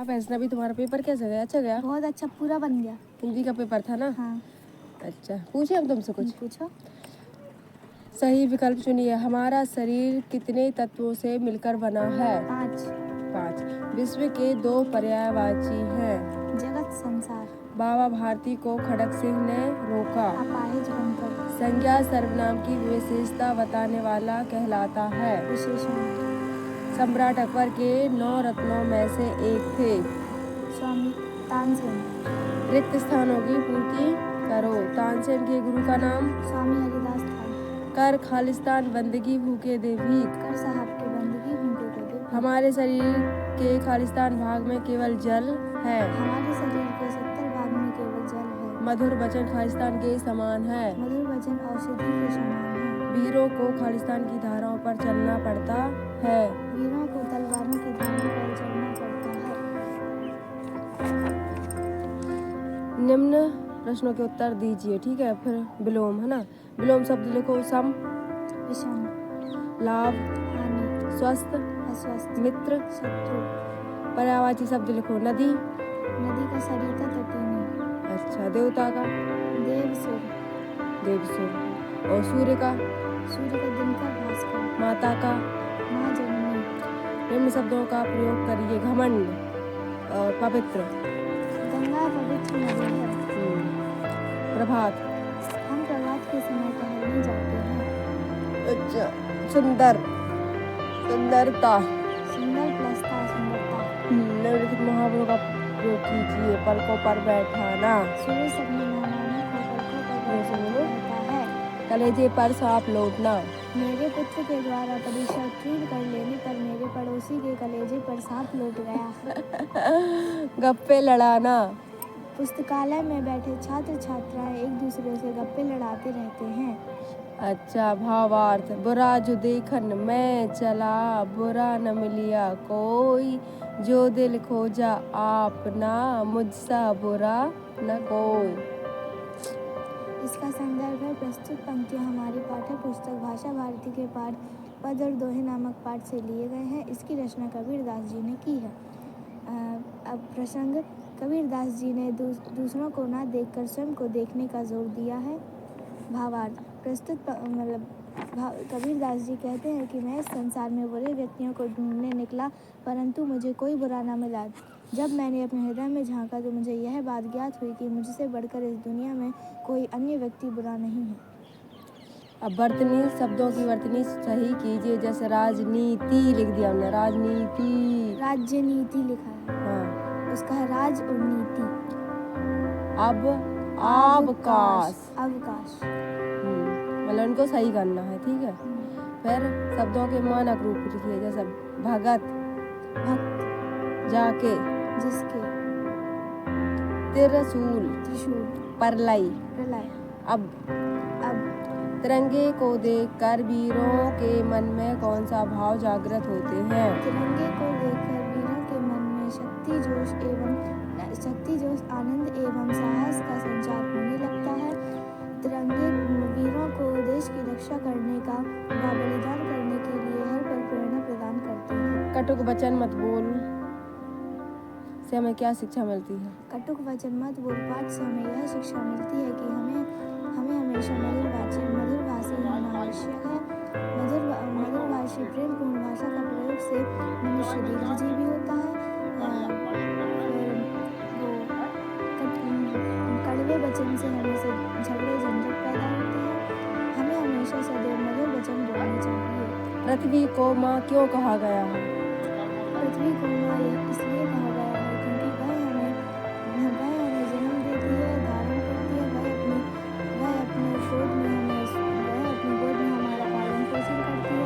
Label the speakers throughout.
Speaker 1: हाँ वैष्णवी, तुम्हारा पेपर कैसा गया? अच्छा गया?
Speaker 2: बहुत अच्छा, पूरा बन गया।
Speaker 1: हिंदी का पेपर था ना?
Speaker 2: हाँ।
Speaker 1: अच्छा, पूछे हम तुमसे कुछ?
Speaker 2: पूछो।
Speaker 1: सही विकल्प चुनिए। हमारा शरीर कितने तत्वों से मिलकर बना है? 5। विश्व के 2 पर्यायवाची हैं।
Speaker 2: जगत संसार।
Speaker 1: बाबा भारती को खड़क सिंह ने रोका।
Speaker 2: अपाहिज बनकर।
Speaker 1: संज्ञा सर्वनाम की विशेषता बताने वाला कहलाता है।
Speaker 2: विशेषण।
Speaker 1: सम्राट अकबर के 9 रत्नों में से एक थे।
Speaker 2: स्वामी तानसेन।
Speaker 1: रिक्त स्थानों की पूर्ति करो। तानसेन के गुरु का नाम?
Speaker 2: स्वामी हरिदास था।
Speaker 1: कर खालिस्तान बंदगी भूखे दे भीख।
Speaker 2: कर साहब के बंदगी भूखे को दे।
Speaker 1: हमारे शरीर के खालिस्तान भाग में केवल जल है।
Speaker 2: हमारे शरीर के 70 भाग में केवल जल है।
Speaker 1: मधुर वचन खालिस्तान के समान है।
Speaker 2: मधुर वचन औषधि के समान है।
Speaker 1: वीरों को खालिस्तान की धाराओं पर चलना पड़ता है।
Speaker 2: वीरों को तलवारों की धारों पर चलना पड़ता है।
Speaker 1: निम्न प्रश्नों के उत्तर दीजिए, ठीक है? फिर विलोम, है ना? विलोम शब्द लिखो। सम,
Speaker 2: विषम,
Speaker 1: लाभ,
Speaker 2: हानि,
Speaker 1: स्वस्थ,
Speaker 2: अस्वस्थ,
Speaker 1: मित्र,
Speaker 2: शत्रु।
Speaker 1: पर्यायवाची शब्द लिखो। नदी,
Speaker 2: नदी का सरिता तटीनी।
Speaker 1: अच्छा। देवता का?
Speaker 2: देवसुर,
Speaker 1: देवसुर। और सूर्य का?
Speaker 2: सूर्य का दिन का भास्कर।
Speaker 1: माता का?
Speaker 2: माँ जननी।
Speaker 1: निम्न शब्दों का प्रयोग करिए। घमंड और पवित्र।
Speaker 2: गंगा पवित्र नदी है।
Speaker 1: प्रभात,
Speaker 2: हम प्रभात के समय टहलने जाते हैं।
Speaker 1: अच्छा। सुंदर, सुंदरता।
Speaker 2: सुंदर प्लस था सुंदरता।
Speaker 1: निम्नलिखित मुहावरों का प्रयोग कीजिए। पलकों पर बैठाना।
Speaker 2: सूर्य सपने मेहमानों को पलकों पर बैठाता है।
Speaker 1: कलेजे पर सांप लौटना।
Speaker 2: मेरे पुत्र के द्वारा परीक्षा उत्तीर्ण कर लेने पर मेरे पड़ोसी के कलेजे पर सांप लौट गया।
Speaker 1: गप्पे लड़ाना।
Speaker 2: पुस्तकालय में बैठे छात्र छात्राएं एक दूसरे से गप्पे लड़ाते रहते हैं।
Speaker 1: अच्छा। भावार्थ। बुरा जो देखन मैं चला, बुरा न मिलिया कोई, जो दिल खोजा आपना, मुझसा बुरा न कोई।
Speaker 2: इसका संदर्भ है प्रस्तुत पंक्तियाँ हमारी पाठ्य पुस्तक भाषा भारती के पाठ पद और दोहे नामक पाठ से लिए गए हैं। इसकी रचना कबीरदास जी ने की है। अब प्रसंग। कबीरदास जी ने दूसरों को ना देखकर स्वयं को देखने का जोर दिया है। भावार्थ। प्रस्तुत कबीरदास जी कहते हैं कि मैं इस संसार में बुरे व्यक्तियों को ढूंढने निकला, परंतु मुझे कोई बुरा न मिला। जब मैंने अपने हृदय में झांका तो मुझे यह बात ज्ञात हुई कि मुझसे बढ़कर इस दुनिया में कोई अन्य व्यक्ति बुरा नहीं है।
Speaker 1: अब वर्तनी शब्दों की वर्तनी सही कीजिए। जैसे राजनीति लिख दिया हमने। राजनीति।
Speaker 2: राजनीति लिखा है।
Speaker 1: हाँ।
Speaker 2: उसका है राज और नीति।
Speaker 1: अब अवकाश।
Speaker 2: अवकाश।
Speaker 1: मतलब इनको सही करना है, ठीक है? फिर शब्दों के मानक रूप लिखिए। जैसे भगत,
Speaker 2: भक्त,
Speaker 1: जाके,
Speaker 2: जिसके,
Speaker 1: त्रिशूल,
Speaker 2: त्रिशूल,
Speaker 1: प्रलय,
Speaker 2: प्रलय।
Speaker 1: अब तिरंगे को देखकर वीरों के मन में कौन सा भाव जागृत होते हैं?
Speaker 2: तिरंगे को देखकर वीरों के मन में शक्ति जोश आनंद एवं साहस का संचार होने लगता है। तिरंगे वीरों को देश की रक्षा करने का व बलिदान करने के लिए हर पल प्रेरणा प्रदान करते हैं।
Speaker 1: कटुक वचन मत बोल से हमें क्या शिक्षा मिलती है?
Speaker 2: कटुक वचन मत बोल पाठ से हमें यह शिक्षा मिलती है कि हमें हमेशा मधुरभाषी होना आवश्यक है। मधुरभाषी प्रेमपूर्ण भाषा का प्रयोग से मनुष्य दीर्घजीवी होता है। कड़वे वचन से हमेशा झगड़े झंझट पैदा होते हैं। हमें हमेशा सदैव मधुर वचन बोलने चाहिए।
Speaker 1: पृथ्वी को माँ क्यों कहा गया है?
Speaker 2: पृथ्वी को माँ इसलिए कहा गया है क्योंकि वह हमें जन्म देती है, धारण करती है। वह अपनी गोद में हमारा पालन पोषण करती है।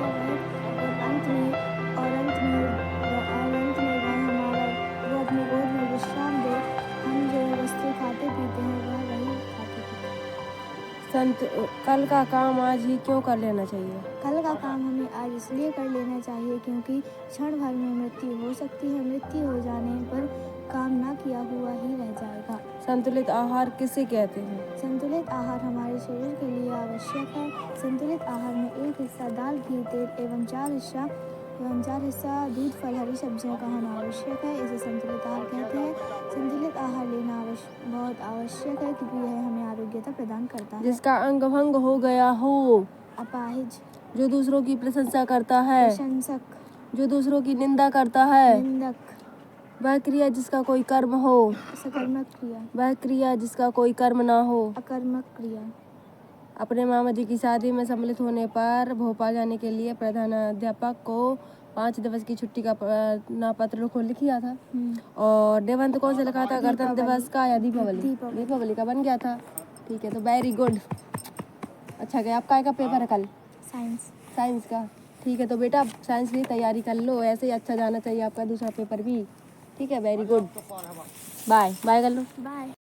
Speaker 2: और अंत में वो अपनी गोद में विश्राम दे। हम जो वस्तु खाते पीते हैं वह वही खाते पीते हैं।
Speaker 1: कल का काम आज ही क्यों कर लेना चाहिए?
Speaker 2: कल का काम हमें आज इसलिए कर लेना चाहिए क्योंकि क्षण भर में मृत्यु हो सकती है। मृत्यु हो जाने पर काम ना किया हुआ ही रह जाएगा।
Speaker 1: संतुलित आहार किसे कहते हैं?
Speaker 2: संतुलित आहार हमारे शरीर के लिए आवश्यक है। संतुलित आहार में 1 हिस्सा दाल, घी, तेल एवं 4 हिस्सा दूध, फल, हरी सब्जियों का होना आवश्यक है। इसे संतुलित आहार कि यह हमें आरोग्यता प्रदान करता है।
Speaker 1: जिसका अंग भंग हो गया हो।
Speaker 2: अपाहिज,
Speaker 1: जो दूसरों की प्रशंसा करता है।
Speaker 2: प्रशंसक,
Speaker 1: जो दूसरों की निंदा करता है।
Speaker 2: निंदक,
Speaker 1: वह क्रिया जिसका कोई कर्म हो।
Speaker 2: सकर्मक क्रिया,
Speaker 1: वह क्रिया जिसका कोई कर्म ना हो।
Speaker 2: अकर्मक क्रिया।
Speaker 1: अपने मामा जी की शादी में सम्मिलित होने पर भोपाल जाने के लिए प्रधानाध्यापक को 5 दिवस की छुट्टी का ना पत्र को लिखा था। और देवंत कौन से लिखा था? गणतंत्र दिवस का या दीपावली? दीपावली का बन गया था। ठीक है, तो वेरी गुड। अच्छा गया। आपका का पेपर है कल?
Speaker 2: साइंस।
Speaker 1: साइंस का? ठीक है, तो बेटा साइंस की तैयारी कर लो, ऐसे ही अच्छा जाना चाहिए आपका दूसरा पेपर भी। ठीक है, वेरी गुड। बाय बाय कर लो।
Speaker 2: बाय।